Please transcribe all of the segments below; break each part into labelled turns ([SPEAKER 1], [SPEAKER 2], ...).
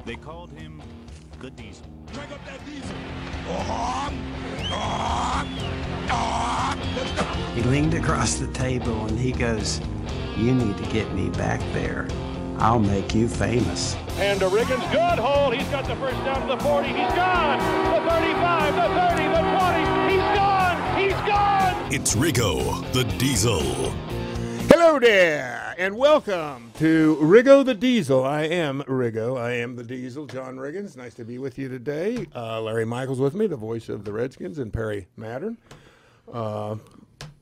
[SPEAKER 1] They called him the Diesel.
[SPEAKER 2] Crank up that diesel.
[SPEAKER 3] He leaned across the table and he goes, "You need to get me back there. I'll make you famous."
[SPEAKER 4] And to Riggins, good hold. He's got the first down to the 40. He's gone. The 35, the 30, the 20. He's gone. He's gone.
[SPEAKER 5] It's Riggo The Diesel.
[SPEAKER 6] Hello there, and welcome to Riggo The Diesel. I am Riggo. I am the Diesel, John Riggins. Nice to be with you today. Larry Michaels with me, the voice of the Redskins, and Perry Mattern, our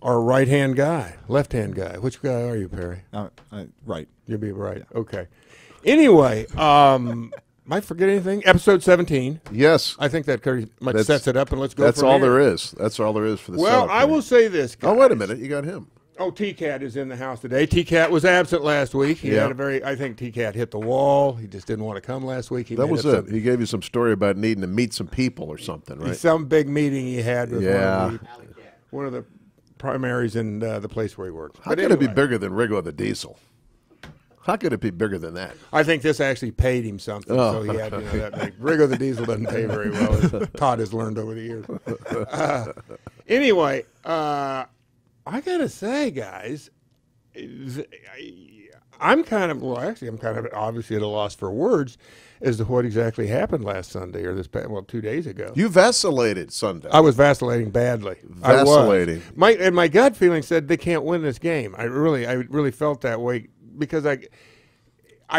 [SPEAKER 6] right-hand guy, left-hand guy. Which guy are you, Perry?
[SPEAKER 7] Right.
[SPEAKER 6] You'll be right. Okay. Anyway, might forget anything? Episode 17.
[SPEAKER 8] Yes.
[SPEAKER 6] I think that pretty much sets it up, and let's go
[SPEAKER 8] That's
[SPEAKER 6] from
[SPEAKER 8] all
[SPEAKER 6] here.
[SPEAKER 8] there is. That's all there is for the
[SPEAKER 6] Well, I will say this, guys.
[SPEAKER 8] Oh, wait a minute. You got him.
[SPEAKER 6] Oh, T-Cat is in the house today. T-Cat was absent last week. He had I think T-Cat hit the wall. He just didn't want to come last week. That
[SPEAKER 8] was it. He gave you some story about needing to meet some people or something, right?
[SPEAKER 6] Some big meeting he had with one of the primaries in the place where he works.
[SPEAKER 8] How could it be bigger than Riggo The Diesel? How could it be bigger than that?
[SPEAKER 6] I think this actually paid him something. So he had, Riggo The Diesel doesn't pay very well, as Todd has learned over the years. Anyway, I got to say, guys, I'm kind of obviously at a loss for words as to what exactly happened last Sunday or 2 days ago.
[SPEAKER 8] You vacillated Sunday.
[SPEAKER 6] I was vacillating badly.
[SPEAKER 8] Vacillating.
[SPEAKER 6] My gut feeling said they can't win this game. I really felt that way because I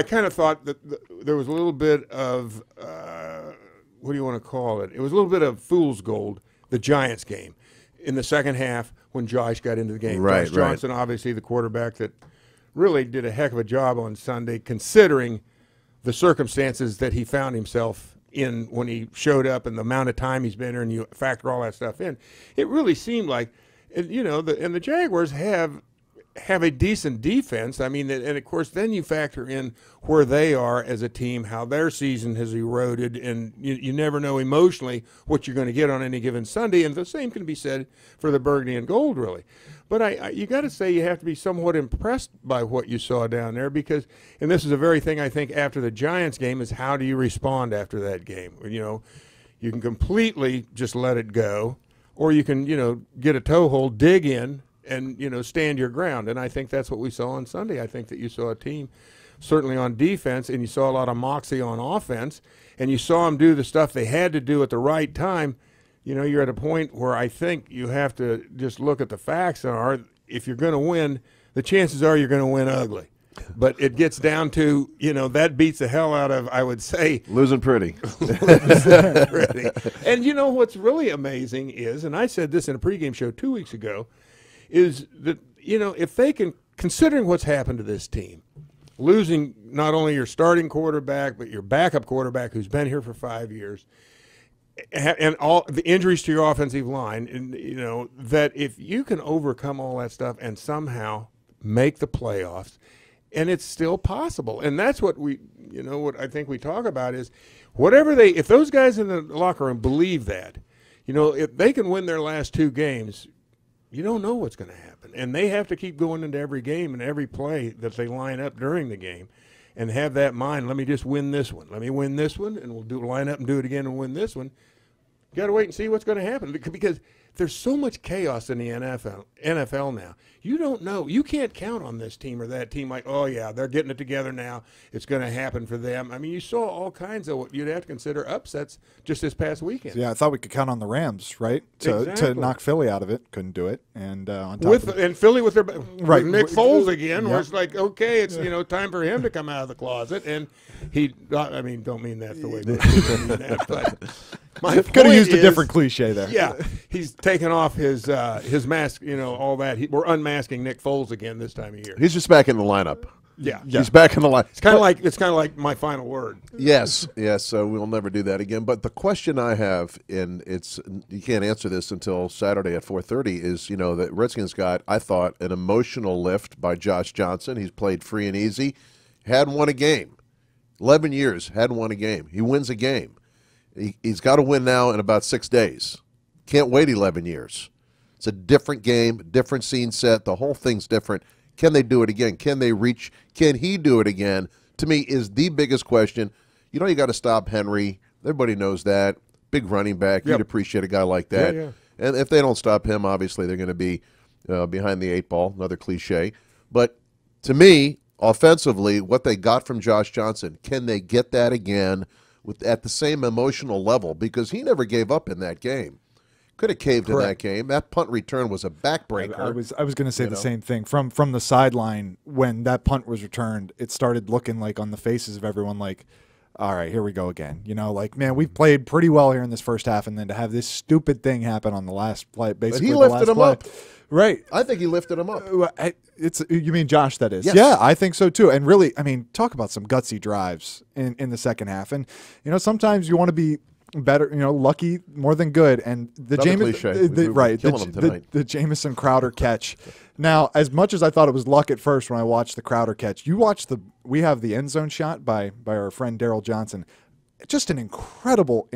[SPEAKER 6] kind of thought that there was a little bit of what do you want to call it? It was a little bit of fool's gold, the Giants game in the second half when Josh got into the game.
[SPEAKER 8] Right,
[SPEAKER 6] Josh Johnson, obviously the quarterback that really did a heck of a job on Sunday, considering the circumstances that he found himself in when he showed up and the amount of time he's been there, and you factor all that stuff in. It really seemed like, and the Jaguars have a decent defense. I mean, and of course, then you factor in where they are as a team, how their season has eroded, and you never know emotionally what you're going to get on any given Sunday. And the same can be said for the Burgundy and Gold, really. But you got to say you have to be somewhat impressed by what you saw down there because, and this is a very thing I think after the Giants game is how do you respond after that game? You can completely just let it go, or you can get a toehold, dig in, and stand your ground. And I think that's what we saw on Sunday. I think that you saw a team certainly on defense, and you saw a lot of moxie on offense, and you saw them do the stuff they had to do at the right time. You're at a point where I think you have to just look at the facts. If you're going to win, the chances are you're going to win ugly. But it gets down to, that beats the hell out of, I would say.
[SPEAKER 8] Losing pretty.
[SPEAKER 6] Pretty. And what's really amazing is, and I said this in a pregame show 2 weeks ago, is that, if they can, considering what's happened to this team, losing not only your starting quarterback, but your backup quarterback who's been here for 5 years, and all the injuries to your offensive line, and that if you can overcome all that stuff and somehow make the playoffs, and it's still possible, and that's what what I think we talk about is if those guys in the locker room believe that, if they can win their last 2 games, you don't know what's going to happen, and they have to keep going into every game and every play that they line up during the game. And have that mind, let me just win this one. Let me win this one, and we'll line up and do it again and win this one. You got to wait and see what's going to happen because there's so much chaos in the NFL now. You don't know. You can't count on this team or that team like, oh, yeah, they're getting it together now. It's going to happen for them. I mean, you saw all kinds of what you'd have to consider upsets just this past weekend.
[SPEAKER 7] Yeah, I thought we could count on the Rams, right, to knock Philly out of it. Couldn't do it. And on top
[SPEAKER 6] and Philly with their with Nick Foles again,
[SPEAKER 7] yeah.
[SPEAKER 6] where it's like, okay, it's time for him to come out of the closet. And don't mean that the way that people mean that, but my point
[SPEAKER 7] could have used a
[SPEAKER 6] is,
[SPEAKER 7] different cliche there.
[SPEAKER 6] Yeah, he's taken off his mask, all that. We're unmasking Nick Foles again this time of year.
[SPEAKER 8] He's just back in the lineup.
[SPEAKER 6] Yeah.
[SPEAKER 8] He's back in the line.
[SPEAKER 6] It's kind of like my final word.
[SPEAKER 8] Yes. So we'll never do that again. But the question I have, and you can't answer this until Saturday at 4:30, is that Redskins got, I thought, an emotional lift by Josh Johnson. He's played free and easy, hadn't won a game, 11 years, hadn't won a game. He wins a game. He's got to win now in about 6 days. Can't wait 11 years. It's a different game, different scene set. The whole thing's different. Can they do it again? Can he do it again? To me, is the biggest question. You know you got to stop Henry. Everybody knows that. Big running back. You'd appreciate a guy like that.
[SPEAKER 6] Yeah.
[SPEAKER 8] And if they don't stop him, obviously they're going to be behind the 8 ball, another cliche. But to me, offensively, what they got from Josh Johnson, can they get that again at the same emotional level? Because he never gave up in that game. Could have caved in that game. That punt return was a backbreaker.
[SPEAKER 7] I was going to say the same thing. From the sideline, when that punt was returned, it started looking like on the faces of everyone like, all right, here we go again. Like, man, we've played pretty well here in this first half, and then to have this stupid thing happen on the last play, basically
[SPEAKER 8] but he lifted him up.
[SPEAKER 7] Right.
[SPEAKER 8] I think he lifted him up.
[SPEAKER 7] You mean Josh, that is?
[SPEAKER 8] Yes.
[SPEAKER 7] Yeah, I think so too. And really, I mean, talk about some gutsy drives in the second half. And, sometimes you want to be better, lucky more than good. And the Jamison Crowder catch. Now, as much as I thought it was luck at first when I watched the Crowder catch, we have the end zone shot by our friend Daryl Johnson. Just an incredible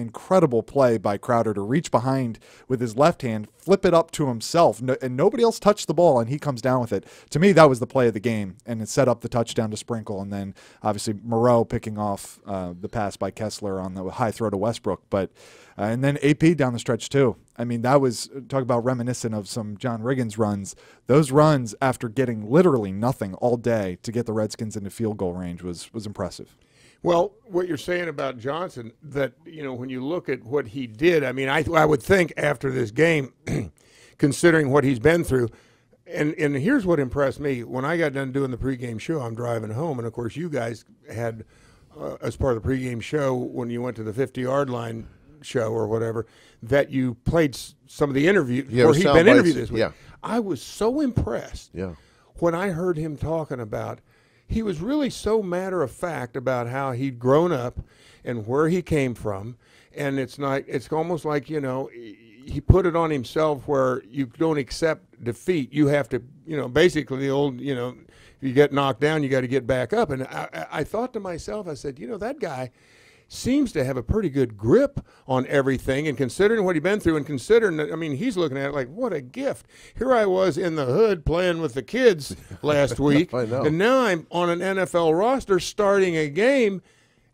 [SPEAKER 7] play by Crowder to reach behind with his left hand, flip it up to himself, and nobody else touched the ball, and he comes down with it. To me, that was the play of the game, and it set up the touchdown to Sprinkle, and then obviously Moreau picking off the pass by Kessler on the high throw to Westbrook. But and then AP down the stretch too. I mean, that was, talk about reminiscent of some John Riggins runs. Those runs after getting literally nothing all day to get the Redskins into field goal range was impressive.
[SPEAKER 6] Well, what you're saying about Johnson, that, when you look at what he did, I mean, I would think after this game, considering what he's been through, and here's what impressed me. When I got done doing the pregame show, I'm driving home, and, of course, you guys had, as part of the pregame show, when you went to the 50-yard line show or whatever, that you played some of the interviews where he'd been interviewed this week.
[SPEAKER 8] Yeah.
[SPEAKER 6] I was so impressed when I heard him talking about, he was really so matter-of-fact about how he'd grown up and where he came from. And it's almost like, he put it on himself where you don't accept defeat. You have to, basically the old, if you get knocked down, you got to get back up. And I thought to myself, I said, that guy seems to have a pretty good grip on everything, and considering what he'd been through, and considering that, I mean, he's looking at it like, what a gift. Here I was in the hood playing with the kids last week,
[SPEAKER 8] I know.
[SPEAKER 6] And now I'm on an NFL roster starting a game.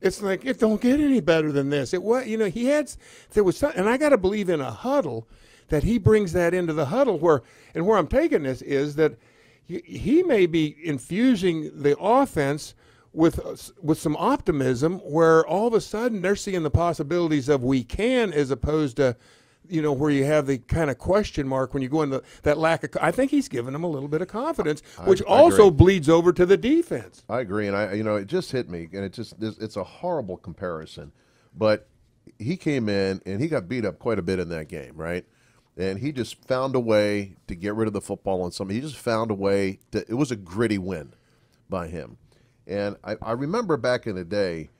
[SPEAKER 6] It's like, it don't get any better than this. It was, there was something, and I got to believe in a huddle that he brings that into the huddle where I'm taking this is that he may be infusing the offense with some optimism, where all of a sudden they're seeing the possibilities of we can, as opposed to, where you have the kind of question mark when you go into that lack of. I think he's given them a little bit of confidence, which also bleeds over to the defense.
[SPEAKER 8] I agree, and it just hit me, and it's a horrible comparison, but he came in and he got beat up quite a bit in that game, right? And he just found a way to get rid of the football on something. He just found a way it was a gritty win by him. And I remember back in the day,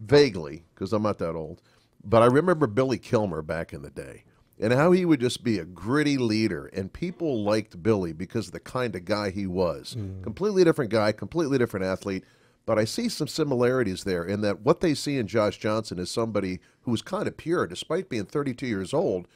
[SPEAKER 8] vaguely, because I'm not that old, but I remember Billy Kilmer back in the day and how he would just be a gritty leader. And people liked Billy because of the kind of guy he was. Completely different guy, completely different athlete. But I see some similarities there in that what they see in Josh Johnson is somebody who's kind of pure. Despite being 32 years old,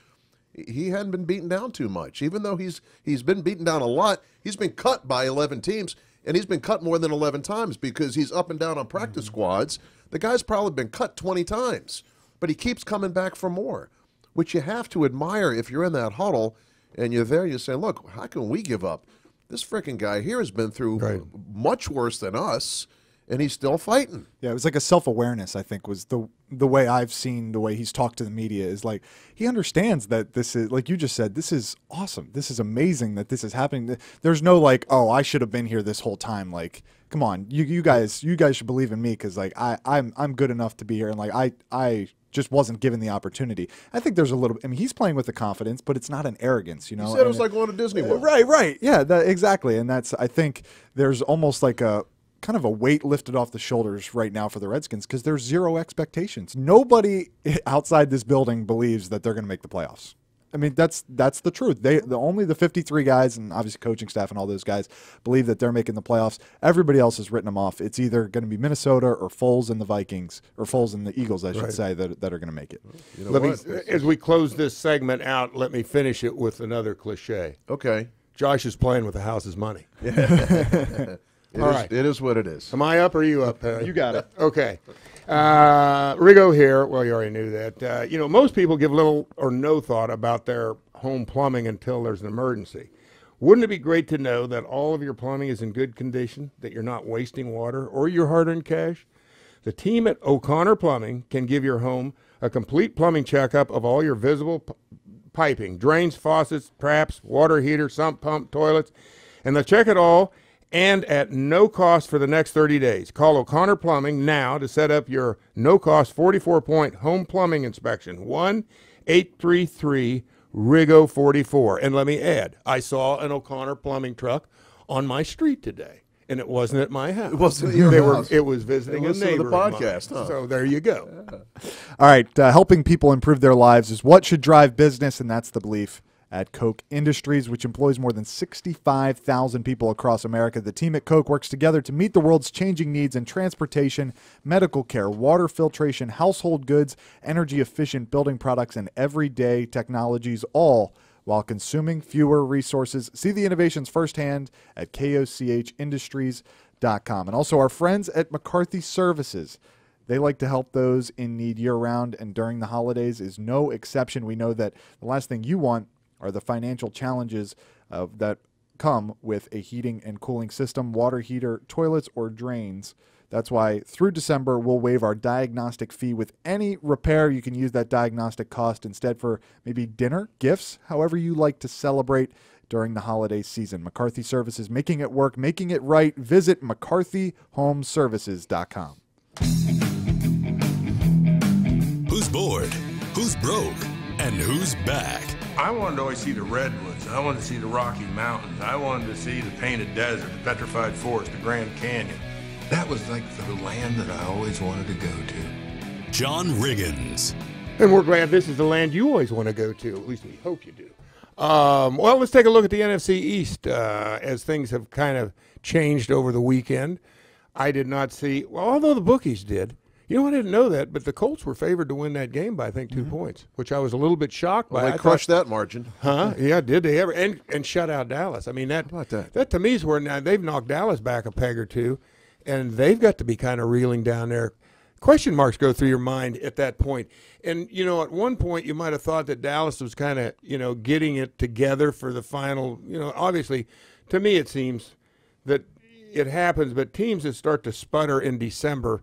[SPEAKER 8] he hadn't been beaten down too much. Even though he's been beaten down a lot, he's been cut by 11 teams. And he's been cut more than 11 times because he's up and down on practice squads. The guy's probably been cut 20 times, but he keeps coming back for more, which you have to admire if you're in that huddle and you're there. You say, look, how can we give up? This freaking guy here has been through much worse than us, and he's still fighting.
[SPEAKER 7] Yeah, it was like a self-awareness, I think, was the way I've seen the way he's talked to the media is like he understands that this is, like you just said, this is awesome. This is amazing that this is happening. There's no like, oh, I should have been here this whole time. Like, come on, you guys should believe in me because like I'm good enough to be here, and like I just wasn't given the opportunity. I think there's a little. I mean, he's playing with the confidence, but it's not an arrogance, You
[SPEAKER 8] said it was like going to Disney World.
[SPEAKER 7] Right. Yeah, exactly. And that's, I think there's almost like a kind of a weight lifted off the shoulders right now for the Redskins because there's zero expectations. Nobody outside this building believes that they're going to make the playoffs. I mean, that's the truth. Only the 53 guys and obviously coaching staff and all those guys believe that they're making the playoffs. Everybody else has written them off. It's either going to be Minnesota or Foles and the Vikings, or Foles and the Eagles, I should say, that are going to make it.
[SPEAKER 6] As we close this segment out, let me finish it with another cliche.
[SPEAKER 8] Okay.
[SPEAKER 6] Josh is playing with the house's money.
[SPEAKER 8] It is what it is.
[SPEAKER 6] Am I up or are you up?
[SPEAKER 7] You got it.
[SPEAKER 6] Okay. Rigo here. Well, you already knew that. Most people give little or no thought about their home plumbing until there's an emergency. Wouldn't it be great to know that all of your plumbing is in good condition, that you're not wasting water or your hard-earned cash? The team at O'Connor Plumbing can give your home a complete plumbing checkup of all your visible piping, drains, faucets, traps, water heater, sump pump, toilets, and they'll check it all and at no cost for the next 30 days. Call O'Connor Plumbing now to set up your no-cost 44-point home plumbing inspection. 1-833-RIGO-44. And let me add, I saw an O'Connor Plumbing truck on my street today. And it wasn't at my house.
[SPEAKER 8] It wasn't at your house.
[SPEAKER 6] It was visiting a neighbor.
[SPEAKER 8] The podcast, huh?
[SPEAKER 6] So there you go.
[SPEAKER 7] Yeah. All right, helping people improve their lives is what should drive business, and that's the belief at Koch Industries, which employs more than 65,000 people across America. The team at Koch works together to meet the world's changing needs in transportation, medical care, water filtration, household goods, energy-efficient building products, and everyday technologies, all while consuming fewer resources. See the innovations firsthand at kochindustries.com. And also our friends at McCarthy Services. They like to help those in need year-round, and during the holidays is no exception. We know that the last thing you want are the financial challenges that come with a heating and cooling system, water heater, toilets, or drains. That's why through December, we'll waive our diagnostic fee with any repair. You can use that diagnostic cost instead for maybe dinner, gifts, however you like to celebrate during the holiday season. McCarthy Services, making it work, making it right. Visit McCarthyHomeservices.com.
[SPEAKER 5] Who's bored? Who's broke? And who's back?
[SPEAKER 6] I wanted to always see the redwoods. I wanted to see the Rocky Mountains. I wanted to see the Painted Desert, the Petrified Forest, the Grand Canyon. That was like the land that I always wanted to go to.
[SPEAKER 5] John Riggins.
[SPEAKER 6] And we're glad this is the land you always want to go to. At least we hope you do. Well, let's take a look at the NFC East as things have kind of changed over the weekend. I did not see, well, although the bookies did. You know, I didn't know that, but the Colts were favored to win that game by, I think, 2 points, which I was a little bit shocked by.
[SPEAKER 8] Well, they crushed that margin.
[SPEAKER 6] Huh? Yeah, did they ever? And shut out Dallas. I mean, that to me is where now they've knocked Dallas back a peg or two, and they've got to be kind of reeling down there. Question marks go through your mind at that point. And, you know, at one point you might have thought that Dallas was kind of, you know, getting it together for the final. You know, obviously, to me it seems that it happens, but teams that start to sputter in December,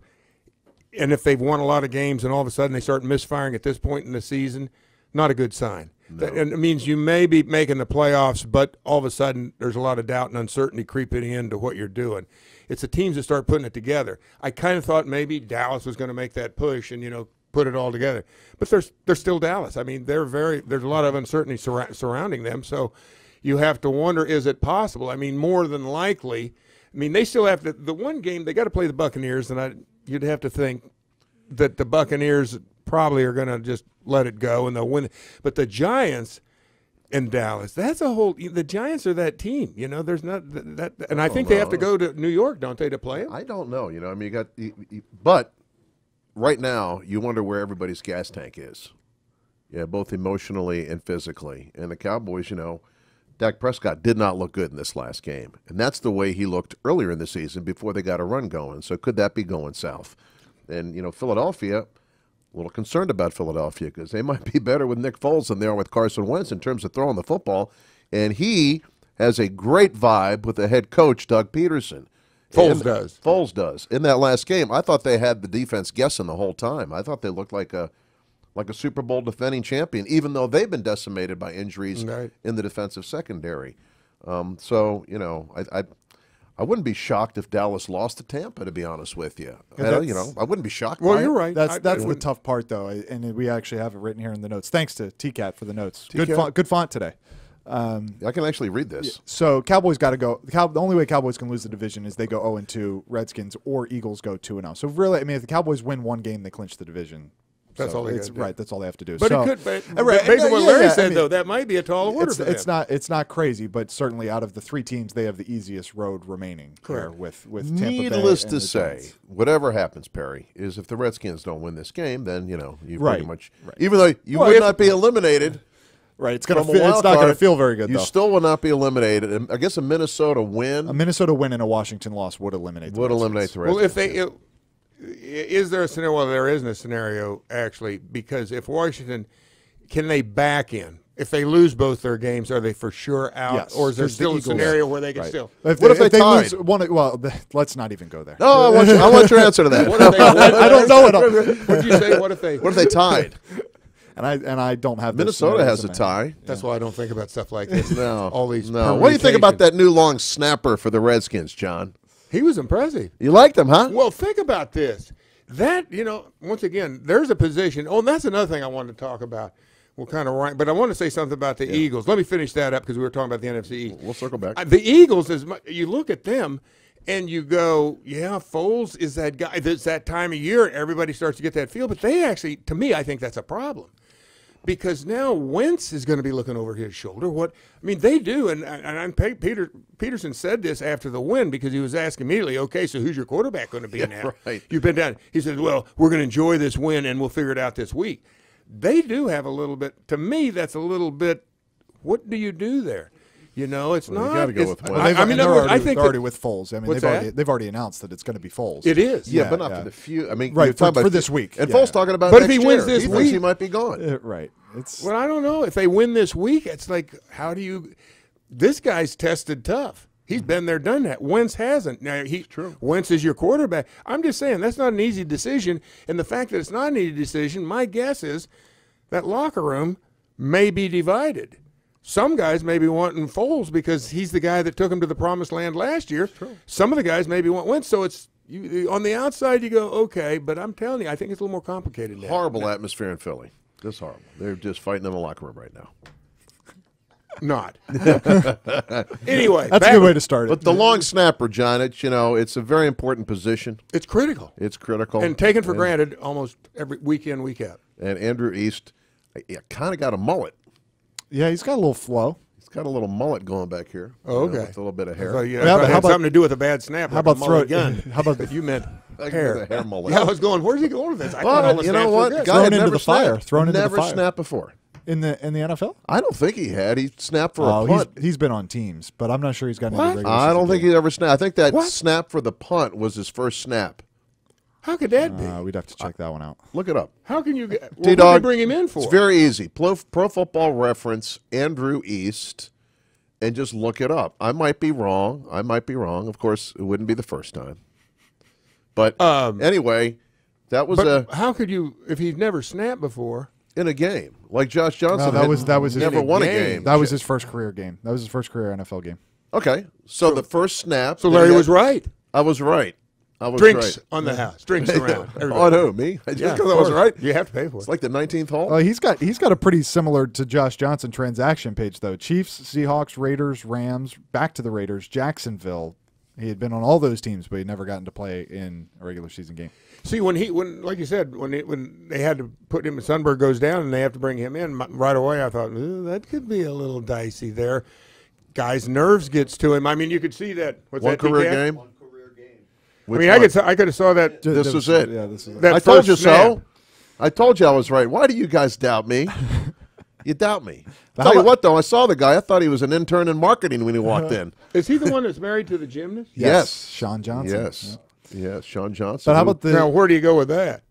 [SPEAKER 6] and if they've won a lot of games and all of a sudden they start misfiring at this point in the season, not a good sign. No. And it means you may be making the playoffs, but all of a sudden there's a lot of doubt and uncertainty creeping into what you're doing. It's the teams that start putting it together. I kind of thought maybe Dallas was going to make that push and, you know, put it all together. But they're still Dallas. I mean, there's a lot of uncertainty surrounding them. So you have to wonder, is it possible? I mean, more than likely. I mean, they still have to – the one game, they got to play the Buccaneers, and you'd have to think that the Buccaneers probably are going to just let it go and they'll win. But the Giants in Dallas, that's a whole – the Giants are that team. You know, there's not that – and I think they have to go to New York, don't they, to play them?
[SPEAKER 8] I don't know. You know, I mean, but right now you wonder where everybody's gas tank is. Yeah, both emotionally and physically. And the Cowboys, you know, Dak Prescott did not look good in this last game. And that's the way he looked earlier in the season before they got a run going. So could that be going south? And, you know, Philadelphia, a little concerned about Philadelphia because they might be better with Nick Foles than they are with Carson Wentz in terms of throwing the football. And he has a great vibe with the head coach, Doug Peterson.
[SPEAKER 6] Foles does.
[SPEAKER 8] Foles does. In that last game, I thought they had the defense guessing the whole time. I thought they looked like a Super Bowl defending champion, even though they've been decimated by injuries in the defensive secondary. So, you know, I wouldn't be shocked if Dallas lost to Tampa, to be honest with you. You know, I wouldn't be shocked.
[SPEAKER 6] Well, you're right.
[SPEAKER 7] That's the tough part, though, and we actually have it written here in the notes. Thanks to TCAT for the notes. Good font today.
[SPEAKER 8] I can actually read this.
[SPEAKER 7] So Cowboys got to go. The only way Cowboys can lose the division is they go 0-2, Redskins or Eagles go 2-0. So really, I mean, if the Cowboys win one game, they clinch the division.
[SPEAKER 6] That's all they got to do.
[SPEAKER 7] Right, that's all they have to do.
[SPEAKER 6] But
[SPEAKER 7] so,
[SPEAKER 6] it could, based on what Larry said, though, that might be a tall order for them.
[SPEAKER 7] It's not crazy, but certainly out of the three teams, they have the easiest road remaining.
[SPEAKER 6] Correct.
[SPEAKER 7] With Tampa Bay.
[SPEAKER 8] Needless to say, whatever happens, Perry, is if the Redskins don't win this game, then you know you pretty much, even though you would not be eliminated.
[SPEAKER 7] Right, it's not going to feel very good.
[SPEAKER 8] You still will not be eliminated. And I guess a Minnesota win
[SPEAKER 7] and a Washington loss would eliminate.
[SPEAKER 8] The Redskins.
[SPEAKER 6] Well, if they. is there a scenario? Well, there isn't a scenario, actually, because if Washington, can they back in? If they lose both their games, are they for sure out?
[SPEAKER 7] Yes,
[SPEAKER 6] or is there
[SPEAKER 7] 'cause the
[SPEAKER 6] still a
[SPEAKER 7] Eagles-
[SPEAKER 6] scenario where they can
[SPEAKER 7] Right.
[SPEAKER 6] still?
[SPEAKER 7] If
[SPEAKER 8] What if they tied?
[SPEAKER 7] lose one? Well, let's not even go there.
[SPEAKER 8] No, I want your answer to that.
[SPEAKER 6] What if they,
[SPEAKER 7] I don't know it.
[SPEAKER 6] What'd you say? What if they?
[SPEAKER 8] What if they tied?
[SPEAKER 7] And I don't have those
[SPEAKER 8] Minnesota has
[SPEAKER 7] scenarios
[SPEAKER 8] a
[SPEAKER 7] in my head.
[SPEAKER 8] tie.
[SPEAKER 6] That's why I don't think about stuff like this.
[SPEAKER 8] No,
[SPEAKER 6] all these.
[SPEAKER 8] no. What do you think about
[SPEAKER 6] permutations.
[SPEAKER 8] that new long snapper for the Redskins, John?
[SPEAKER 6] He was impressive.
[SPEAKER 8] You liked him, huh?
[SPEAKER 6] Well, think about this. That, once again, there's a position. Oh, and that's another thing I wanted to talk about. We're kind of right, but I want to say something about the Eagles. Let me finish that up because we were talking about the NFC East.
[SPEAKER 8] We'll circle back.
[SPEAKER 6] The Eagles, you look at them and you go, yeah, Foles is that guy. It's that time of year. Everybody starts to get that feel. But they actually, to me, I think that's a problem. Because now Wentz is going to be looking over his shoulder. They do, and Peterson said this after the win because he was asked immediately, okay, so who's your quarterback going to be now?
[SPEAKER 8] Right.
[SPEAKER 6] You've been down. He said, well, we're going to enjoy this win, and we'll figure it out this week. They do have a little bit, to me, that's a little bit, what do you do there? It's
[SPEAKER 8] Well, you
[SPEAKER 6] not.
[SPEAKER 8] gotta go
[SPEAKER 6] it's-
[SPEAKER 8] with Wentz.
[SPEAKER 6] I mean,
[SPEAKER 7] they're
[SPEAKER 6] I think
[SPEAKER 7] they're already
[SPEAKER 6] that-
[SPEAKER 7] with Foles. I mean,
[SPEAKER 6] What's
[SPEAKER 7] they've already announced that it's going to be Foles.
[SPEAKER 6] it is.
[SPEAKER 8] Yeah,
[SPEAKER 7] Yeah,
[SPEAKER 8] but not
[SPEAKER 7] yeah.
[SPEAKER 8] for the few. I mean,
[SPEAKER 7] Right,
[SPEAKER 8] you're talking
[SPEAKER 7] for
[SPEAKER 8] about
[SPEAKER 7] this week,
[SPEAKER 8] And
[SPEAKER 7] yeah.
[SPEAKER 8] Foles talking about
[SPEAKER 6] But if
[SPEAKER 8] next
[SPEAKER 6] he wins
[SPEAKER 8] year.
[SPEAKER 6] this
[SPEAKER 8] He thinks he
[SPEAKER 6] week-
[SPEAKER 8] might be gone.
[SPEAKER 7] Right. It's
[SPEAKER 6] Well, I don't know. If they win this week, it's like, how do you – this guy's tested tough. He's been there, done that. Wentz hasn't. Now,
[SPEAKER 8] True.
[SPEAKER 6] Wentz is your quarterback. I'm just saying that's not an easy decision. And the fact that it's not an easy decision, my guess is that locker room may be divided. Some guys may be wanting Foles because he's the guy that took him to the promised land last year. Some of the guys maybe want Wentz. So it's on the outside you go, okay, but I'm telling you, I think it's a little more complicated now.
[SPEAKER 8] Horrible atmosphere in Philly. Just horrible. They're just fighting in the locker room right now.
[SPEAKER 6] Not. Anyway.
[SPEAKER 7] that's a good way to start it.
[SPEAKER 8] But the long snapper, John, it's a very important position.
[SPEAKER 6] It's critical.
[SPEAKER 8] It's critical.
[SPEAKER 6] And taken for granted almost every week in, week out.
[SPEAKER 8] And Andrew East, kind of got a mullet.
[SPEAKER 7] Yeah, he's got a little flow.
[SPEAKER 8] He's got a little mullet going back here.
[SPEAKER 6] Oh,
[SPEAKER 8] With
[SPEAKER 6] okay.
[SPEAKER 8] a little bit of hair.
[SPEAKER 6] So, yeah,
[SPEAKER 7] Yeah,
[SPEAKER 6] it
[SPEAKER 7] but
[SPEAKER 6] had
[SPEAKER 7] how about-
[SPEAKER 6] something to do with a bad snap.
[SPEAKER 7] How
[SPEAKER 6] like
[SPEAKER 7] about
[SPEAKER 6] a mullet
[SPEAKER 7] throw-
[SPEAKER 6] gun?
[SPEAKER 7] how about-
[SPEAKER 6] But you meant
[SPEAKER 8] Like
[SPEAKER 6] hair?
[SPEAKER 8] with a hair mullet.
[SPEAKER 6] Yeah, I was going. Where's he going with this? I thought all
[SPEAKER 8] But
[SPEAKER 6] the
[SPEAKER 8] you know
[SPEAKER 6] snaps were
[SPEAKER 8] what?
[SPEAKER 6] good.
[SPEAKER 8] Guy
[SPEAKER 7] Thrown
[SPEAKER 8] had
[SPEAKER 7] into
[SPEAKER 8] never
[SPEAKER 7] the fire.
[SPEAKER 8] snapped.
[SPEAKER 7] Thrown into the
[SPEAKER 8] Never
[SPEAKER 7] fire.
[SPEAKER 8] snapped before.
[SPEAKER 7] In the NFL?
[SPEAKER 8] I don't think he had. He snapped for a
[SPEAKER 7] Oh,
[SPEAKER 8] punt.
[SPEAKER 7] he's been on teams, but I'm not sure he's got any
[SPEAKER 6] What?
[SPEAKER 7] regular
[SPEAKER 8] I
[SPEAKER 7] season
[SPEAKER 8] don't think
[SPEAKER 7] games.
[SPEAKER 8] he ever snapped. I think that
[SPEAKER 6] What?
[SPEAKER 8] snap for the punt was his first snap.
[SPEAKER 6] How could that be?
[SPEAKER 7] We'd have to check that one out.
[SPEAKER 8] Look it up.
[SPEAKER 6] How can you get? Well, what did
[SPEAKER 8] T-Dog,
[SPEAKER 6] they bring him in for?
[SPEAKER 8] It's very easy. Pro Football Reference, Andrew East, and just look it up. I might be wrong. Of course, it wouldn't be the first time. But anyway, that was
[SPEAKER 6] but how could you if he's never snapped before?
[SPEAKER 8] in a game. Like Josh Johnson
[SPEAKER 7] No, that was his
[SPEAKER 8] never won a
[SPEAKER 6] game.
[SPEAKER 8] game.
[SPEAKER 7] That was his first career game. That was his first career NFL game.
[SPEAKER 8] Okay, so the first snap.
[SPEAKER 6] So
[SPEAKER 8] that
[SPEAKER 6] Larry
[SPEAKER 8] he had-
[SPEAKER 6] was right.
[SPEAKER 8] I was right. I was
[SPEAKER 6] Drinks
[SPEAKER 8] right.
[SPEAKER 6] on the house. Drinks around.
[SPEAKER 8] On who? Me? Just
[SPEAKER 6] Yeah,
[SPEAKER 8] because
[SPEAKER 6] of
[SPEAKER 8] I was
[SPEAKER 6] course.
[SPEAKER 8] right.
[SPEAKER 6] You have to pay for
[SPEAKER 8] It's
[SPEAKER 6] it.
[SPEAKER 8] like the 19th hole.
[SPEAKER 7] He's got a pretty similar to Josh Johnson transaction page though. Chiefs, Seahawks, Raiders, Rams, back to the Raiders, Jacksonville. He had been on all those teams, but he'd never gotten to play in a regular season game.
[SPEAKER 6] See, when like you said, when they had to put him, Sundberg goes down and they have to bring him in right away. I thought that could be a little dicey there. Guy's nerves gets to him. I mean, you could see that. What's
[SPEAKER 8] One
[SPEAKER 6] that,
[SPEAKER 8] career
[SPEAKER 6] DK?
[SPEAKER 8] game.
[SPEAKER 6] I mean, I could have saw that.
[SPEAKER 8] This was it.
[SPEAKER 7] Yeah, this is it.
[SPEAKER 6] That
[SPEAKER 8] I told
[SPEAKER 6] first
[SPEAKER 8] you
[SPEAKER 6] snap.
[SPEAKER 8] so. I told you I was right. Why do you guys doubt me? You doubt me.
[SPEAKER 7] But
[SPEAKER 8] Tell
[SPEAKER 7] how
[SPEAKER 8] you
[SPEAKER 7] about-
[SPEAKER 8] what, though, I saw the guy. I thought he was an intern in marketing when he walked in.
[SPEAKER 6] Is he the one that's married to the gymnast?
[SPEAKER 8] Yes.
[SPEAKER 7] Sean Johnson.
[SPEAKER 8] Yes. Yes, Sean Johnson.
[SPEAKER 7] But how
[SPEAKER 8] who-
[SPEAKER 7] about the
[SPEAKER 6] Now, where do you go with that?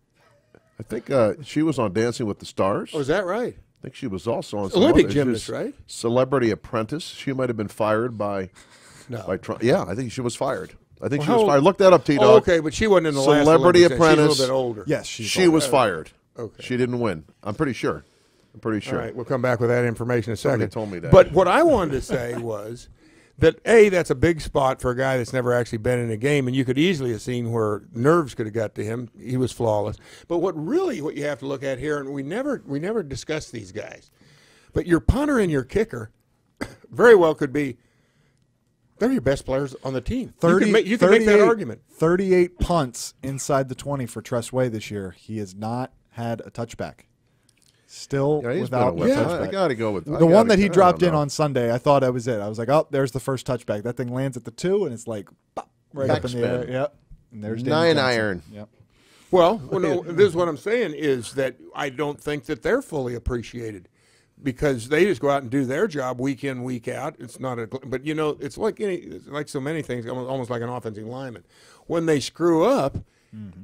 [SPEAKER 8] I think she was on Dancing with the Stars.
[SPEAKER 6] Oh, is that right?
[SPEAKER 8] I think she was also on some
[SPEAKER 6] Olympic
[SPEAKER 8] other- she
[SPEAKER 6] gymnast,
[SPEAKER 8] was
[SPEAKER 6] right?
[SPEAKER 8] Celebrity Apprentice. She might have been fired by
[SPEAKER 6] No.
[SPEAKER 8] Trump. Yeah, I think she was fired. I think
[SPEAKER 6] Well,
[SPEAKER 8] she was
[SPEAKER 6] how-
[SPEAKER 8] fired. Look that up, T-Dog.
[SPEAKER 6] Oh, okay, but she wasn't in the last
[SPEAKER 8] Celebrity
[SPEAKER 6] Olympics, then. She's
[SPEAKER 8] Apprentice.
[SPEAKER 6] a little bit older.
[SPEAKER 7] yes,
[SPEAKER 8] She was fired.
[SPEAKER 6] Okay.
[SPEAKER 8] She didn't win. I'm pretty sure.
[SPEAKER 6] All right, we'll come back with that information in a
[SPEAKER 8] Somebody
[SPEAKER 6] second.
[SPEAKER 8] told me that.
[SPEAKER 6] But what I wanted to say was that, A, that's a big spot for a guy that's never actually been in a game, and you could easily have seen where nerves could have got to him. He was flawless. But what you have to look at here, and we never discuss these guys, but your punter and your kicker very well could be they're your best players on the team. You can make that argument.
[SPEAKER 7] 38 punts inside the 20 for Tress Way this year. He has not had a touchback. Still
[SPEAKER 8] Yeah, he's
[SPEAKER 7] without
[SPEAKER 8] been a
[SPEAKER 7] a
[SPEAKER 8] touchback.
[SPEAKER 7] touchback.
[SPEAKER 8] I got to go with
[SPEAKER 7] The one that he dropped in on Sunday, I thought that was it. I was like, oh, there's the first touchback. That thing lands at the 2, and it's like pop, right up in the air.
[SPEAKER 8] Backspin.
[SPEAKER 7] Yep. And there's Danny
[SPEAKER 8] 9
[SPEAKER 7] Johnson.
[SPEAKER 8] iron.
[SPEAKER 7] Yep.
[SPEAKER 6] Well, no, this is what I'm saying is that I don't think that they're fully appreciated because they just go out and do their job week in, week out. It's not but it's like so many things, almost like an offensive lineman. When they screw up,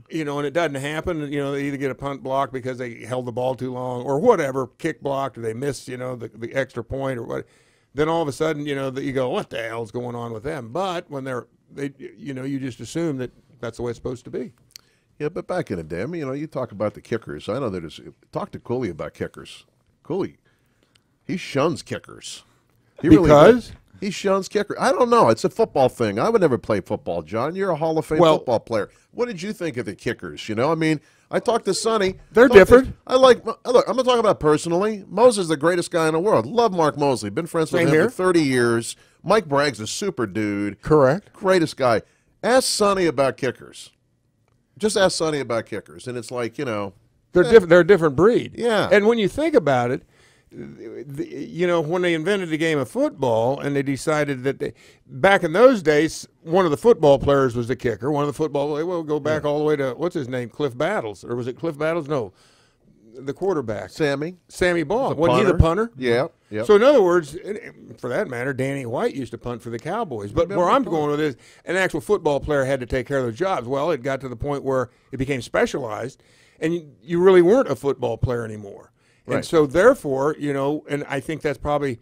[SPEAKER 6] you know, and it doesn't happen. You know, they either get a punt block because they held the ball too long or whatever, kick blocked, or they miss, you know, the extra point or what. Then all of a sudden, you know, you go, what the hell's going on with them? But when they, you know, you just assume that that's the way it's supposed to be.
[SPEAKER 8] Yeah, but back in the day, I mean, you know, you talk about the kickers. I know that it's talk to Cooley about kickers. Cooley, he shuns kickers. He
[SPEAKER 6] Because?
[SPEAKER 8] He shuns kickers. I don't know. It's a football thing. I would never play football, John. You're a Hall of Fame football player. What did you think of the kickers? You know, I mean, I talked to Sonny.
[SPEAKER 6] They're different.
[SPEAKER 8] Look, I'm going to talk about personally. Moses is the greatest guy in the world. Love Mark Mosley. Been friends with him for 30 years. Mike Bragg's a super dude.
[SPEAKER 6] Correct.
[SPEAKER 8] Greatest guy. Ask Sonny about kickers. Just ask Sonny about kickers. And it's like, you know.
[SPEAKER 6] They're a different breed.
[SPEAKER 8] Yeah.
[SPEAKER 6] And when you think about it, you know, when they invented the game of football and they decided that back in those days, one of the football players was the kicker. One of the football, we'll go back all the way to, what's his name, Cliff Battles. Or was it Cliff Battles? No, the quarterback.
[SPEAKER 8] Sammy
[SPEAKER 6] Baugh. Wasn't he the punter?
[SPEAKER 8] Yeah. Yep.
[SPEAKER 6] So in other words, for that matter, Danny White used to punt for the Cowboys. But where I'm going with this, an actual football player had to take care of those jobs. Well, it got to the point where it became specialized, and you really weren't a football player anymore.
[SPEAKER 8] Right.
[SPEAKER 6] And so, therefore, you know, and I think that's probably,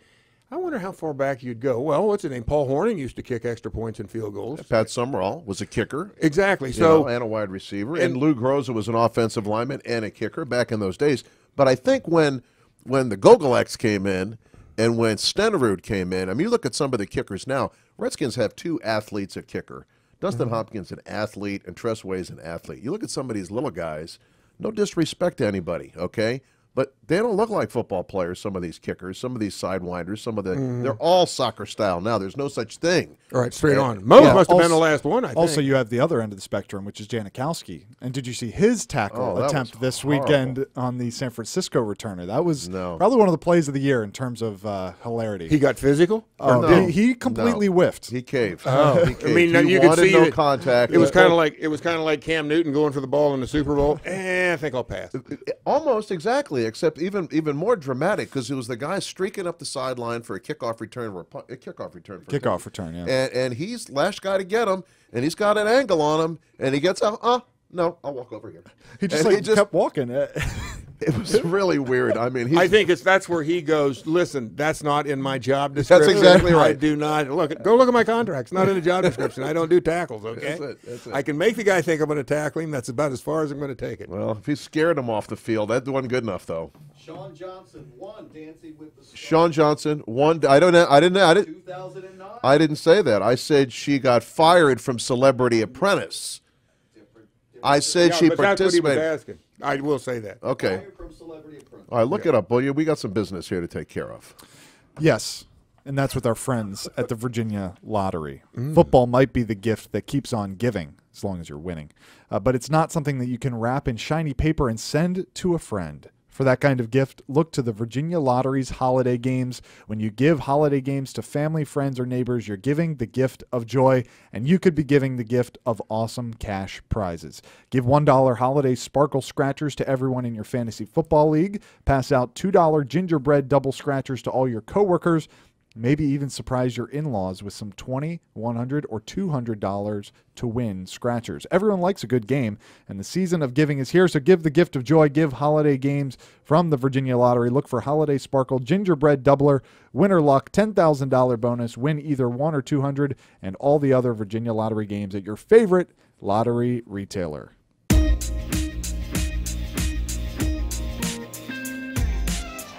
[SPEAKER 6] I wonder how far back you'd go. Well, what's his name? Paul Hornung used to kick extra points and field goals.
[SPEAKER 8] Pat Summerall was a kicker.
[SPEAKER 6] Exactly.
[SPEAKER 8] So and a wide receiver. And Lou Groza was an offensive lineman and a kicker back in those days. But I think when the Gogolecs came in and when Stenerud came in, I mean, you look at some of the kickers now. Redskins have two athletes at kicker. Dustin Hopkins, an athlete, and Tress Way's an athlete. You look at some of these little guys, no disrespect to anybody, okay? But they don't look like football players, some of these kickers, some of these sidewinders, some of the they're all soccer style now. There's no such thing.
[SPEAKER 6] All right, straight on. Mo must have been the last one, I think.
[SPEAKER 7] Also, you have the other end of the spectrum, which is Janikowski. And did you see his tackle attempt this weekend on the San Francisco returner? That was probably one of the plays of the year in terms of hilarity.
[SPEAKER 6] He got physical?
[SPEAKER 7] No. He completely whiffed.
[SPEAKER 8] He caved.
[SPEAKER 6] Oh.
[SPEAKER 8] He caved.
[SPEAKER 6] I mean,
[SPEAKER 8] he
[SPEAKER 6] you could see
[SPEAKER 8] no contact.
[SPEAKER 6] It was kind of like Cam Newton going for the ball in the Super Bowl. I think I'll pass.
[SPEAKER 8] Almost exactly, except even more dramatic because it was the guy streaking up the sideline for a kickoff return or a kickoff return.
[SPEAKER 7] Kickoff return, yeah.
[SPEAKER 8] And he's last guy to get him, and he's got an angle on him, and he gets out. No, I'll walk over here.
[SPEAKER 7] He just kept walking.
[SPEAKER 8] It was really weird. I mean,
[SPEAKER 6] I think that's where he goes, listen, that's not in my job description.
[SPEAKER 8] That's exactly right.
[SPEAKER 6] I do not. Go look at my contract. It's not in the job description. I don't do tackles, okay?
[SPEAKER 8] That's it.
[SPEAKER 6] I can make the guy think I'm going to tackle him. That's about as far as I'm going to take it.
[SPEAKER 8] Well, if he scared him off the field, that wasn't good enough, though.
[SPEAKER 2] Sean Johnson won Dancing with the Stars.
[SPEAKER 8] Sean Johnson won. I didn't
[SPEAKER 2] 2009.
[SPEAKER 8] I didn't say that. I said she got fired from Celebrity Apprentice. I said she
[SPEAKER 6] but that's what he was
[SPEAKER 8] participated.
[SPEAKER 6] asking. I will say that.
[SPEAKER 8] Okay.
[SPEAKER 2] Fired from Celebrity Apprentice.
[SPEAKER 8] All right, look it up, will you? We got some business here to take care of.
[SPEAKER 7] Yes, and that's with our friends at the Virginia Lottery. Football might be the gift that keeps on giving, as long as you're winning. But it's not something that you can wrap in shiny paper and send to a friend. For that kind of gift, look to the Virginia Lottery's holiday games. When you give holiday games to family, friends, or neighbors, you're giving the gift of joy, and you could be giving the gift of awesome cash prizes. Give $1 holiday sparkle scratchers to everyone in your fantasy football league. Pass out $2 gingerbread double scratchers to all your coworkers. Maybe even surprise your in-laws with some $20, $100, or $200 to win scratchers. Everyone likes a good game, and the season of giving is here, so give the gift of joy. Give holiday games from the Virginia Lottery. Look for Holiday Sparkle Gingerbread Doubler, Winner Luck, $10,000 bonus, win either $100 or $200, and all the other Virginia Lottery games at your favorite lottery retailer.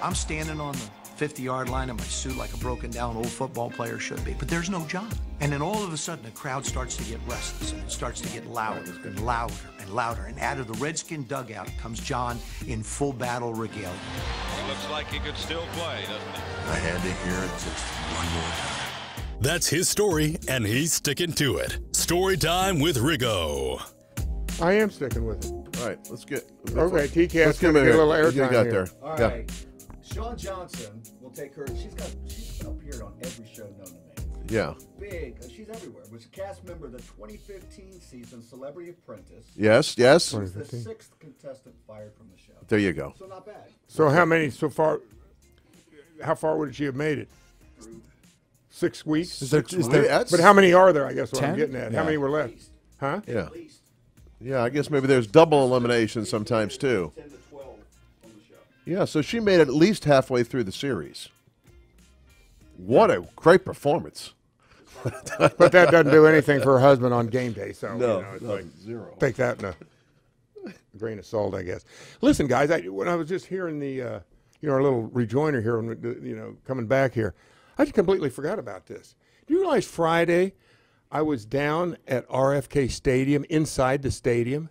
[SPEAKER 9] I'm standing on the 50-yard line in my suit like a broken-down old football player should be. But there's no John. And then all of a sudden, the crowd starts to get restless, and it starts to get louder and louder and louder. And out of the Redskin dugout comes John in full battle regalia.
[SPEAKER 4] He looks like he could still play, doesn't he?
[SPEAKER 5] I had to hear it just one more time. That's his story, and he's sticking to it. Story time with Rigo.
[SPEAKER 6] I am sticking with it.
[SPEAKER 8] All right, let's get.
[SPEAKER 6] Okay, TCAT's
[SPEAKER 8] Let's give
[SPEAKER 6] going to
[SPEAKER 8] him
[SPEAKER 6] get a little
[SPEAKER 8] What you
[SPEAKER 6] airtime
[SPEAKER 8] got
[SPEAKER 6] here.
[SPEAKER 8] there?
[SPEAKER 2] All
[SPEAKER 8] Yeah.
[SPEAKER 2] right. Sean Johnson will take her. She's appeared on every show known to man.
[SPEAKER 8] Yeah.
[SPEAKER 2] Big. She's everywhere. Was a cast member of the 2015 season Celebrity Apprentice.
[SPEAKER 8] Yes.
[SPEAKER 2] She was the 6th contestant fired from the show.
[SPEAKER 8] There you go.
[SPEAKER 2] So not bad.
[SPEAKER 6] So how many so far? How far would she have made it? 6 weeks?
[SPEAKER 7] Is there
[SPEAKER 8] That's-
[SPEAKER 6] But how many are there, I guess what I'm
[SPEAKER 7] 10?
[SPEAKER 6] getting at?
[SPEAKER 7] Yeah.
[SPEAKER 6] How many were left? Huh?
[SPEAKER 8] Yeah.
[SPEAKER 2] At least.
[SPEAKER 8] Yeah, I guess maybe there's double elimination sometimes too.
[SPEAKER 2] 10 to 12 on the show.
[SPEAKER 8] Yeah, so she made it at least halfway through the series. What a great performance.
[SPEAKER 6] But that doesn't do anything for her husband on game day. So
[SPEAKER 8] No,
[SPEAKER 6] you know, it's
[SPEAKER 8] no,
[SPEAKER 6] like
[SPEAKER 8] zero.
[SPEAKER 6] take that in a grain of salt, I guess. Listen, guys, when I was just hearing the our little rejoinder here, coming back here, I just completely forgot about this. Do you realize Friday I was down at RFK Stadium, inside the stadium,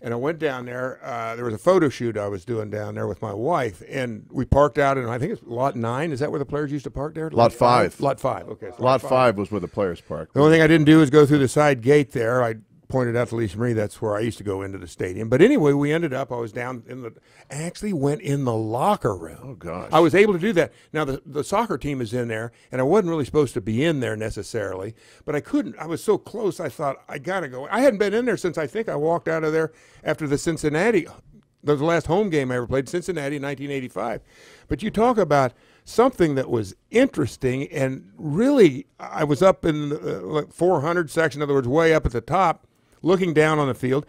[SPEAKER 6] and I went down there. There was a photo shoot I was doing down there with my wife, and we parked out in, I think it's Lot 9. Is that where the players used to park there?
[SPEAKER 8] Lot 5.
[SPEAKER 6] Lot 5, okay. So
[SPEAKER 8] Lot 5 was where the players parked.
[SPEAKER 6] The only thing I didn't do is go through the side gate there. I pointed out to Lisa Marie that's where I used to go into the stadium. But anyway, we ended up, I was down actually went in the locker room.
[SPEAKER 8] Oh, gosh.
[SPEAKER 6] I was able to do that. Now, the soccer team is in there, and I wasn't really supposed to be in there necessarily, but I couldn't. I was so close, I thought, I got to go. I hadn't been in there since I think I walked out of there after the Cincinnati. That was the last home game I ever played, Cincinnati in 1985. But you talk about something that was interesting, and really, I was up in the 400 section, in other words, way up at the top, looking down on the field.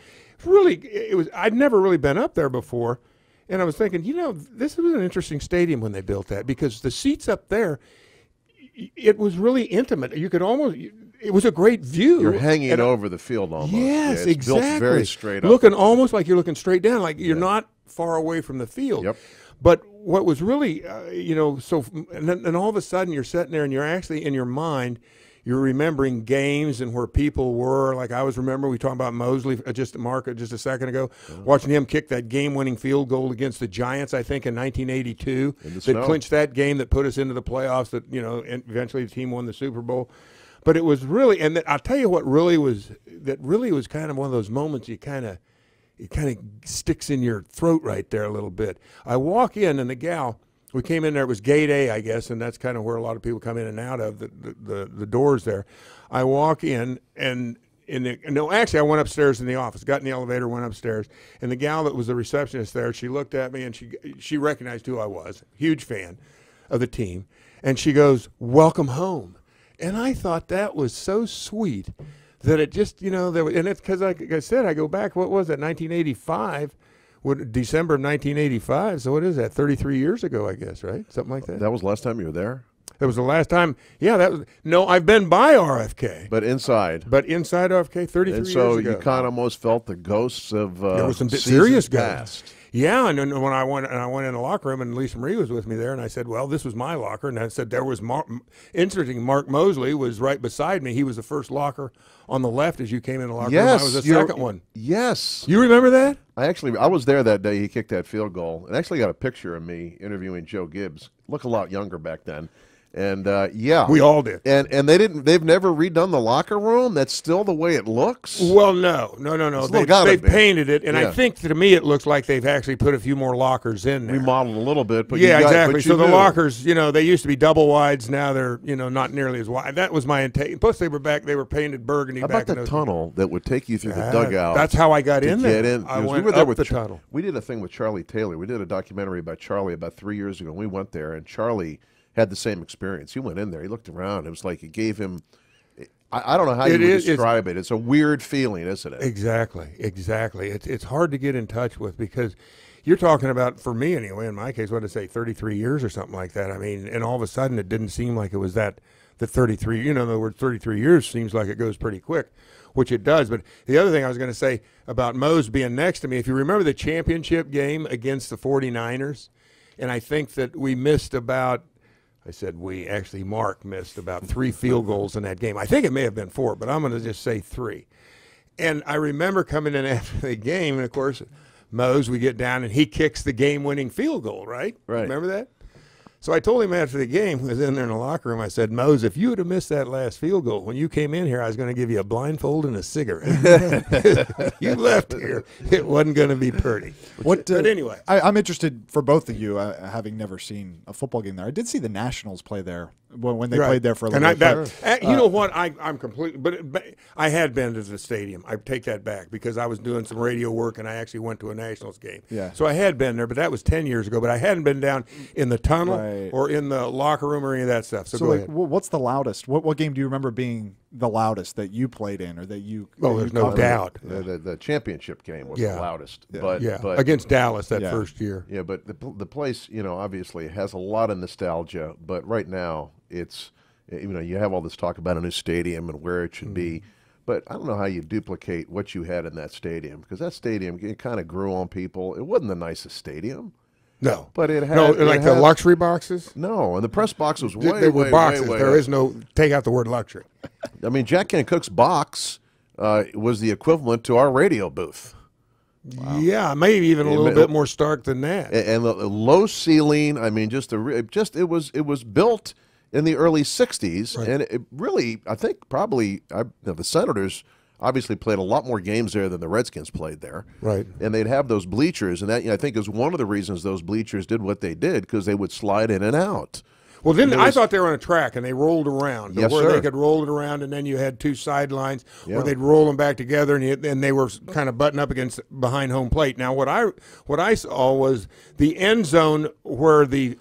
[SPEAKER 6] I'd never really been up there before, and I was thinking, this was an interesting stadium when they built that, because the seats up there, it was really intimate. You could almost, it was a great view.
[SPEAKER 8] You're hanging over the field almost.
[SPEAKER 6] Yes,
[SPEAKER 8] it's
[SPEAKER 6] exactly.
[SPEAKER 8] Built very straight up.
[SPEAKER 6] Looking almost like you're looking straight down, like you're not far away from the field.
[SPEAKER 8] Yep.
[SPEAKER 6] But what was really, and all of a sudden you're sitting there and you're actually in your mind, you're remembering games and where people were. Like I was remembering, we talked about Mosley just a second ago, watching him kick that game-winning field goal against the Giants, I think, in 1982, that clinched that game that put us into the playoffs. That and eventually the team won the Super Bowl. But it was really, and I'll tell you what really was kind of one of those moments it kind of sticks in your throat right there a little bit. I walk in, and the gal. We came in there, it was gate A, I guess, and that's kind of where a lot of people come in and out of, the doors there. I walk in, and actually I went upstairs in the office, got in the elevator, went upstairs, and the gal that was the receptionist there, she looked at me, and she recognized who I was, huge fan of the team, and she goes, "Welcome home." And I thought that was so sweet that it just, and it's because, like I said, I go back, what was it, 1985, December of 1985, so what is that, 33 years ago, I guess, right? Something like that.
[SPEAKER 8] That was the last time you were there?
[SPEAKER 6] That was the last time. Yeah, I've been by RFK.
[SPEAKER 8] But inside.
[SPEAKER 6] RFK 33 years ago.
[SPEAKER 8] And so you kind of almost felt the ghosts of
[SPEAKER 6] there was some serious past. Yeah, and then when I went in the locker room, and Lisa Marie was with me there, and I said, well, this was my locker, and I said there was Mark Mosley was right beside me. He was the first locker on the left as you came in the locker room. I was the second one.
[SPEAKER 8] Yes.
[SPEAKER 6] You remember that?
[SPEAKER 8] I was there that day he kicked that field goal, and actually got a picture of me interviewing Joe Gibbs. Looked a lot younger back then. And yeah,
[SPEAKER 6] we all did.
[SPEAKER 8] And they've never redone the locker room. That's still the way it looks.
[SPEAKER 6] Well, no. They've painted it, and I think to me it looks like they've actually put a few more lockers in there.
[SPEAKER 8] Remodeled a little bit, but
[SPEAKER 6] exactly. So the lockers, they used to be double wides. Now they're not nearly as wide. That was my intake. Plus they were painted burgundy.
[SPEAKER 8] How about the tunnel that would take you through the dugout?
[SPEAKER 6] That's how I got in there.
[SPEAKER 8] Get in.
[SPEAKER 6] I went
[SPEAKER 8] we were there
[SPEAKER 6] up
[SPEAKER 8] with
[SPEAKER 6] the tunnel.
[SPEAKER 8] We did a thing with Charlie Taylor. We did a documentary about Charlie about 3 years ago. We went there, and Charlie had the same experience. He went in there. He looked around. It was like it gave him. I don't know how you would describe it. It's a weird feeling, isn't it?
[SPEAKER 6] Exactly. It's hard to get in touch with because you're talking about, for me anyway, in my case, what did I say, 33 years or something like that. I mean, and all of a sudden it didn't seem like it was the 33. In other words, 33 years seems like it goes pretty quick, which it does. But the other thing I was going to say about Mose being next to me, if you remember the championship game against the 49ers, and I think that we missed about. I said Mark missed about 3 field goals in that game. I think it may have been 4, but I'm going to just say 3. And I remember coming in after the game, and, of course, Mose, we get down, and he kicks the game-winning field goal, right?
[SPEAKER 8] Right.
[SPEAKER 6] Remember that? So I told him after the game, he was in there in the locker room, I said, Mose, if you would have missed that last field goal, when you came in here, I was going to give you a blindfold and a cigarette. You left here, it wasn't going to be pretty. But anyway.
[SPEAKER 7] I'm interested for both of you, having never seen a football game there. I did see the Nationals play there when they played there for a little bit.
[SPEAKER 6] You know what? I'm completely, but I had been to the stadium. I take that back because I was doing some radio work and I actually went to a Nationals game.
[SPEAKER 7] Yeah.
[SPEAKER 6] So I had been there, but that was 10 years ago. But I hadn't been down in the tunnel.
[SPEAKER 7] Right.
[SPEAKER 6] or in the locker room or any of that stuff. So go
[SPEAKER 7] like,
[SPEAKER 6] ahead.
[SPEAKER 7] what's the loudest? What game do you remember being the loudest that you played in, or that you?
[SPEAKER 6] Oh, there's no doubt.
[SPEAKER 8] The championship game was the loudest. But
[SPEAKER 6] against Dallas that first year.
[SPEAKER 8] Yeah, but the place, obviously has a lot of nostalgia. But right now, it's you have all this talk about a new stadium and where it should be. But I don't know how you duplicate what you had in that stadium, because that stadium, it kind of grew on people. It wasn't the nicest stadium.
[SPEAKER 6] No,
[SPEAKER 8] but it had
[SPEAKER 6] the luxury boxes.
[SPEAKER 8] No, and the press box was
[SPEAKER 6] They were boxes.
[SPEAKER 8] way
[SPEAKER 6] there is no take out the word luxury.
[SPEAKER 8] I mean, Jack Kent Cooke's box was the equivalent to our radio booth.
[SPEAKER 6] Wow. Yeah, maybe even a little bit more stark than that.
[SPEAKER 8] And the low ceiling. I mean, it was built in the early '60s, and it really, I think, probably the Senators obviously played a lot more games there than the Redskins played there.
[SPEAKER 6] Right.
[SPEAKER 8] And they'd have those bleachers, and that I think is one of the reasons those bleachers did what they did, because they would slide in and out.
[SPEAKER 6] Well, then I thought they were on a track, and they rolled around.
[SPEAKER 8] Yes,
[SPEAKER 6] where
[SPEAKER 8] sir.
[SPEAKER 6] they could roll it around, and then you had two sidelines where they'd roll them back together, and they were kind of butting up against behind home plate. Now, what I saw was the end zone where the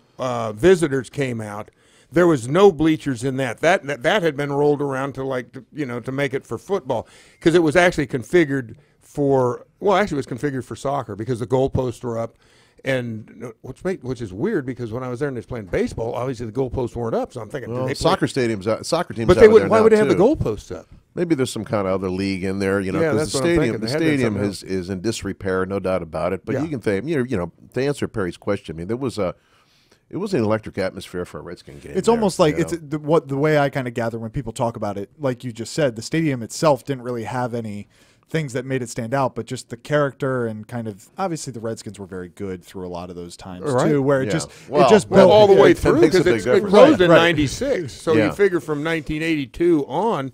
[SPEAKER 6] visitors came out. There was no bleachers in that. That had been rolled around to make it for football, because it was actually configured for it was configured for soccer, because the goalposts were up. And which is weird, because when I was there and they was playing baseball, obviously the goalposts weren't up. So I'm thinking,
[SPEAKER 8] soccer teams.
[SPEAKER 6] But they would. Why would they have the goalposts up?
[SPEAKER 8] Maybe there's some kind of other league in there, because the stadium is in disrepair, no doubt about it. But you can think, to answer Perry's question, I mean, it was an electric atmosphere for a Redskin game.
[SPEAKER 7] It's almost like it's the way I kind of gather when people talk about it, like you just said, the stadium itself didn't really have any things that made it stand out, but just the character, and kind of obviously the Redskins were very good through a lot of those times too, where it just built
[SPEAKER 6] all the way through, because it closed in '96. So you figure from 1982 on.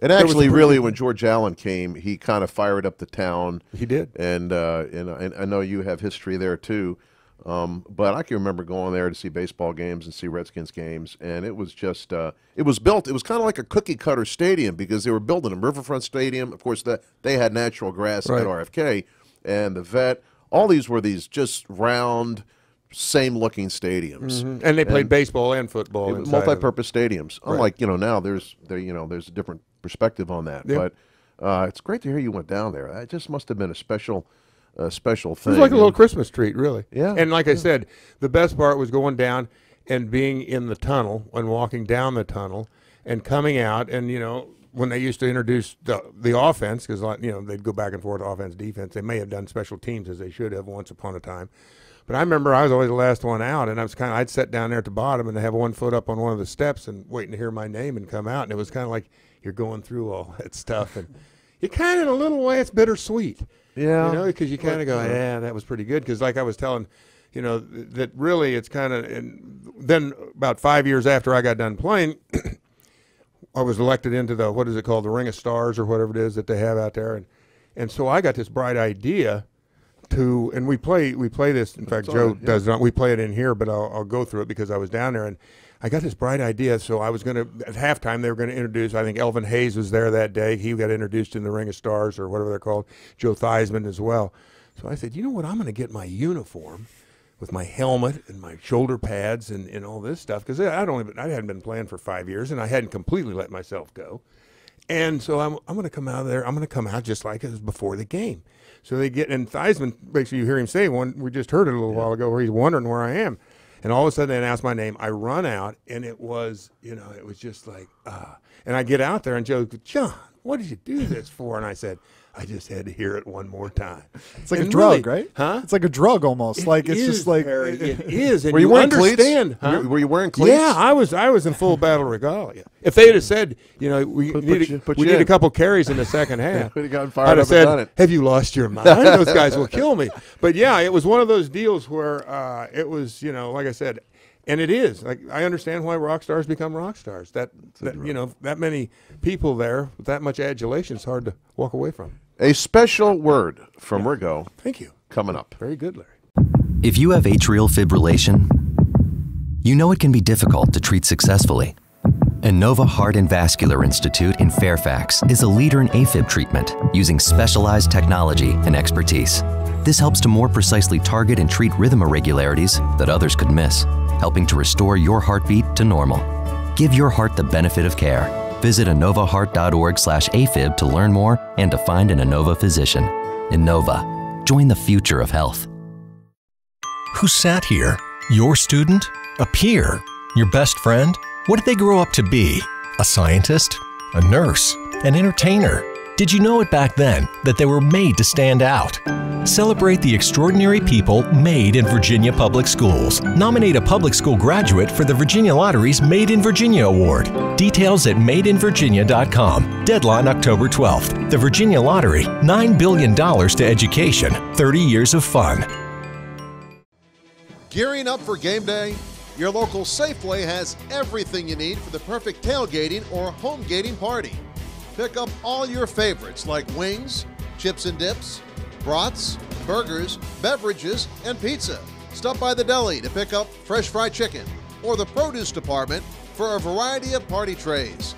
[SPEAKER 8] And actually, really, when George Allen came, he kind of fired up the town.
[SPEAKER 6] He did,
[SPEAKER 8] and I know you have history there too. But I can remember going there to see baseball games and see Redskins games, and it was just it was built. It was kind of like a cookie cutter stadium, because they were building a Riverfront Stadium. Of course, they had natural grass at RFK, and the Vet. All these were just round, same looking stadiums,
[SPEAKER 6] and they played baseball and football.
[SPEAKER 8] Multi-purpose stadiums. Unlike now, there's a different perspective on that. Yep. But it's great to hear you went down there. It just must have been a special thing.
[SPEAKER 6] It was like a little Christmas treat, really.
[SPEAKER 8] Yeah.
[SPEAKER 6] And like I said, the best part was going down and being in the tunnel and walking down the tunnel and coming out. And, when they used to introduce the offense, because, they'd go back and forth, offense, defense. They may have done special teams, as they should have once upon a time. But I remember I was always the last one out, and I'd sit down there at the bottom and have one foot up on one of the steps and waiting to hear my name and come out. And it was kind of like you're going through all that stuff. And you kind of, in a little way, it's bittersweet.
[SPEAKER 8] Yeah.
[SPEAKER 6] Because you kind of go, that was pretty good. Because like I was telling, that really it's kind of, and then about 5 years after I got done playing, I was elected into the, what is it called, the Ring of Stars or whatever it is that they have out there. And so I got this bright idea to, and we play this, in fact, Joe does not, we play it in here, but I'll go through it because I was down there. And I got this bright idea, so I was going to, at halftime, they were going to introduce, I think Elvin Hayes was there that day. He got introduced in the Ring of Stars or whatever they're called, Joe Theismann as well. So I said, you know what, I'm going to get my uniform with my helmet and my shoulder pads and all this stuff, because I hadn't been playing for 5 years, and I hadn't completely let myself go. And so I'm going to come out of there. I'm going to come out just like it was before the game. So they get, and Theismann, basically you hear him say one, we just heard it a little while ago, where he's wondering where I am. And all of a sudden they announce my name. I run out, and it was, it was just like, And I get out there, and Joe goes, John, what did you do this for? And I said, I just had to hear it one more time.
[SPEAKER 7] It's like a drug, right?
[SPEAKER 6] Huh?
[SPEAKER 7] It's like a drug almost. It's just like
[SPEAKER 6] Harry, it is. And
[SPEAKER 8] were you wearing
[SPEAKER 6] understand,
[SPEAKER 8] cleats?
[SPEAKER 6] Huh?
[SPEAKER 8] Were you wearing cleats?
[SPEAKER 6] Yeah, I was in full battle regalia. If they had said, we need a couple carries in the second half,
[SPEAKER 8] we'd have gotten fired
[SPEAKER 6] I'd have
[SPEAKER 8] up
[SPEAKER 6] said,
[SPEAKER 8] and done it.
[SPEAKER 6] have you lost your mind? Those guys will kill me. But yeah, it was one of those deals where it was, like I said. And it is. Like, I understand why rock stars become rock stars. That many people there with that much adulation is hard to walk away from.
[SPEAKER 8] A special word from Rigo.
[SPEAKER 6] Thank you.
[SPEAKER 8] Coming up.
[SPEAKER 6] Very good, Larry.
[SPEAKER 10] If you have atrial fibrillation, you know it can be difficult to treat successfully. Inova Heart and Vascular Institute in Fairfax is a leader in AFib treatment using specialized technology and expertise. This helps to more precisely target and treat rhythm irregularities that others could miss, helping to restore your heartbeat to normal. Give your heart the benefit of care. Visit innovaheart.org/AFib to learn more and to find an Innova physician. Innova. Join the future of health.
[SPEAKER 11] Who sat here? Your student? A peer? Your best friend? What did they grow up to be? A scientist? A nurse? An entertainer? Did you know it back then that they were made to stand out? Celebrate the extraordinary people made in Virginia Public Schools. Nominate a public school graduate for the Virginia Lottery's Made in Virginia Award. Details at madeinvirginia.com. Deadline October 12th. The Virginia Lottery, $9 billion to education, 30 years of fun.
[SPEAKER 8] Gearing up for game day? Your local Safeway has everything you need for the perfect tailgating or home gating party. Pick up all your favorites like wings, chips and dips, brats, burgers, beverages, and pizza. Stop by the deli to pick up fresh fried chicken or the produce department for a variety of party trays.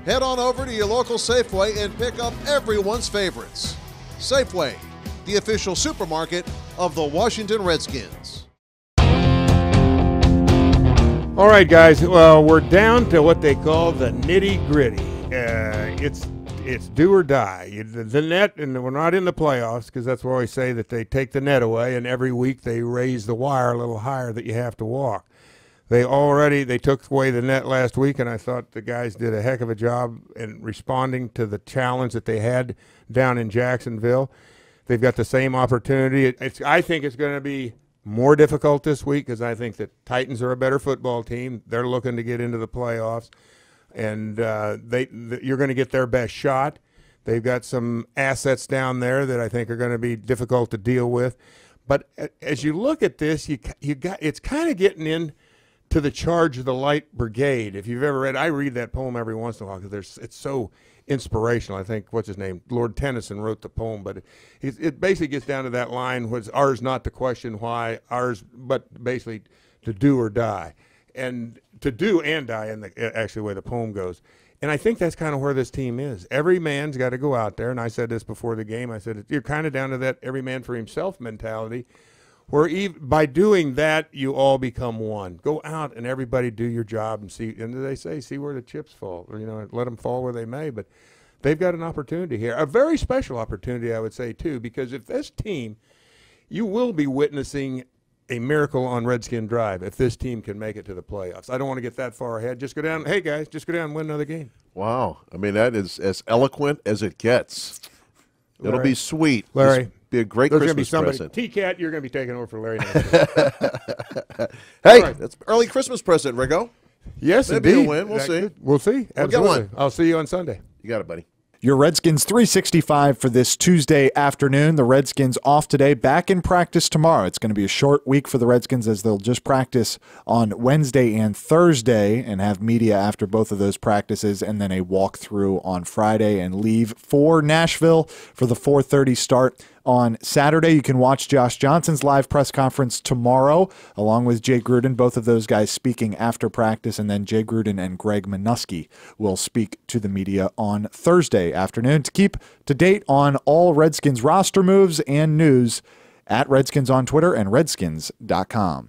[SPEAKER 8] Head on over to your local Safeway and pick up everyone's favorites. Safeway, the official supermarket of the Washington Redskins.
[SPEAKER 6] All right, guys. Well, we're down to what they call the nitty-gritty. It's do or die. The net, and we're not in the playoffs because that's where I always say that they take the net away, and every week they raise the wire a little higher that you have to walk. They took away the net last week, and I thought the guys did a heck of a job in responding to the challenge that they had down in Jacksonville. They've got the same opportunity. I think it's going to be more difficult this week because I think the Titans are a better football team. They're looking to get into the playoffs, and you're going to get their best shot. They've got some assets down there that I think are going to be difficult to deal with. But as you look at this, it's kind of getting in to the Charge of the Light Brigade. If you've ever read, I read that poem every once in a while because it's so inspirational. I think, what's his name? Lord Tennyson wrote the poem, but it basically gets down to that line, was ours not to question why, ours, but basically to do or die. And to do and die, in actually the way the poem goes. And I think that's kind of where this team is. Every man's got to go out there, and I said this before the game, I said, you're kind of down to that every man for himself mentality, where by doing that, you all become one. Go out and everybody do your job and see, and they say, see where the chips fall, or, let them fall where they may. But they've got an opportunity here, a very special opportunity, I would say, too, because if this team, you will be witnessing a miracle on Redskin Drive if this team can make it to the playoffs. I don't want to get that far ahead. Just go down, hey, guys, just go down and win another game.
[SPEAKER 8] Wow. I mean, that is as eloquent as it gets.
[SPEAKER 6] Larry.
[SPEAKER 8] It'll be sweet.
[SPEAKER 6] Larry.
[SPEAKER 8] Be a great Christmas present.
[SPEAKER 6] T-Cat, you're going to be taking over for Larry.
[SPEAKER 8] Hey, right. That's early Christmas present, Riggo.
[SPEAKER 6] Yes,
[SPEAKER 8] maybe
[SPEAKER 6] indeed.
[SPEAKER 8] We'll win. We'll see.
[SPEAKER 6] We'll see. Absolutely. I'll see you on Sunday.
[SPEAKER 8] You got it, buddy.
[SPEAKER 7] Your Redskins 365 for this Tuesday afternoon. The Redskins off today, back in practice tomorrow. It's going to be a short week for the Redskins as they'll just practice on Wednesday and Thursday and have media after both of those practices, and then a walkthrough on Friday and leave for Nashville for the 4:30 start on Saturday. You can watch Josh Johnson's live press conference tomorrow, along with Jay Gruden, both of those guys speaking after practice, and then Jay Gruden and Greg Minuski will speak to the media on Thursday afternoon. To keep to date on all Redskins roster moves and news, at Redskins on Twitter and Redskins.com.